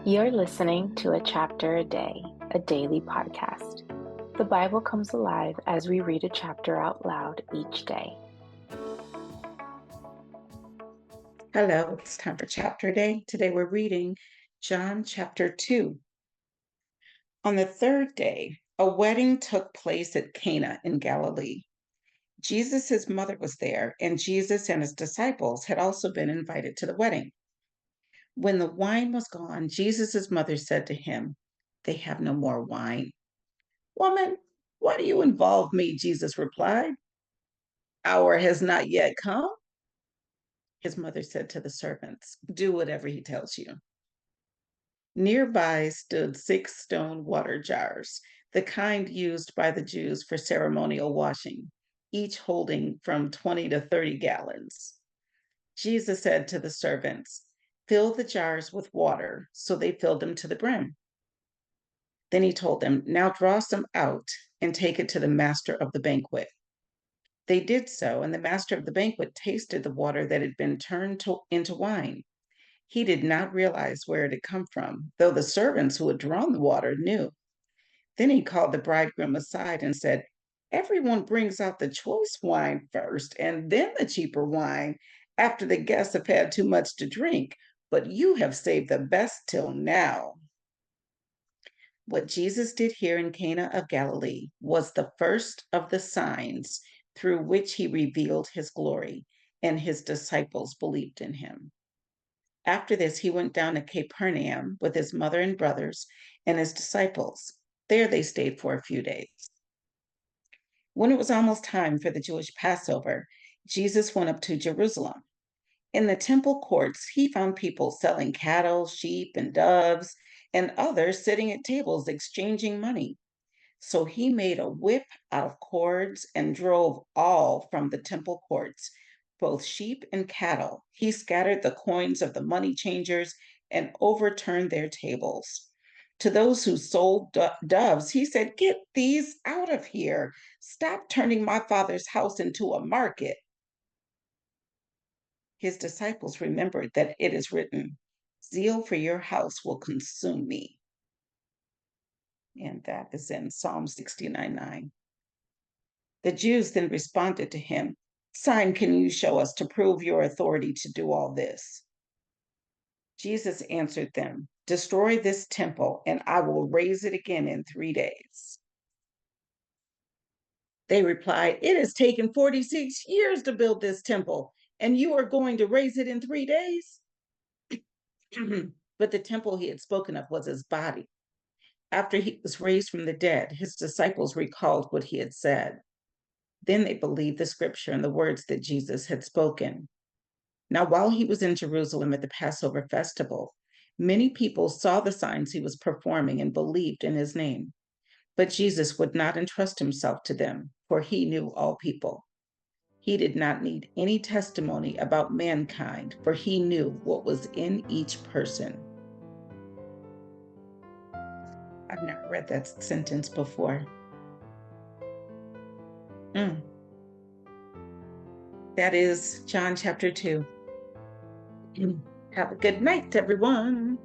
You're listening to A Chapter a Day, a daily podcast. The Bible comes alive as we read a chapter out loud each day. Hello, it's time for chapter day. Today we're reading John chapter 2. On the third day, a wedding took place at Cana in Galilee. Jesus' mother was there, and Jesus and his disciples had also been invited to the wedding. When the wine was gone, Jesus' mother said to him, "They have no more wine." "Woman, why do you involve me?" Jesus replied. "Hour has not yet come." His mother said to the servants, "Do whatever he tells you." Nearby stood 6 stone water jars, the kind used by the Jews for ceremonial washing, each holding from 20 to 30 gallons. Jesus said to the servants, "Fill the jars with water." So they filled them to the brim. Then he told them, "Now draw some out and take it to the master of the banquet." They did so, and the master of the banquet tasted the water that had been into wine. He did not realize where it had come from, though the servants who had drawn the water knew. Then he called the bridegroom aside and said, "Everyone brings out the choice wine first and then the cheaper wine after the guests have had too much to drink, but you have saved the best till now." What Jesus did here in Cana of Galilee was the first of the signs through which he revealed his glory, and his disciples believed in him. After this, he went down to Capernaum with his mother and brothers and his disciples. There they stayed for a few days. When it was almost time for the Jewish Passover, Jesus went up to Jerusalem. In the temple courts, he found people selling cattle, sheep, and doves, and others sitting at tables exchanging money. So he made a whip out of cords and drove all from the temple courts, both sheep and cattle. He scattered the coins of the money changers and overturned their tables. To those who sold doves, he said, "Get these out of here. Stop turning my father's house into a market." His disciples remembered that it is written, "Zeal for your house will consume me." And that is in Psalm 69:9. The Jews then responded to him, "Sign can you show us to prove your authority to do all this?" Jesus answered them, "Destroy this temple, and I will raise it again in 3 days." They replied, "It has taken 46 years to build this temple, and you are going to raise it in 3 days?" But the temple he had spoken of was his body. After he was raised from the dead, his disciples recalled what he had said. Then they believed the scripture and the words that Jesus had spoken. Now, while he was in Jerusalem at the Passover festival, many people saw the signs he was performing and believed in his name. But Jesus would not entrust himself to them, for he knew all people. He did not need any testimony about mankind, for he knew what was in each person. I've never read that sentence before. Mm. That is John chapter 2. Have a good night, everyone.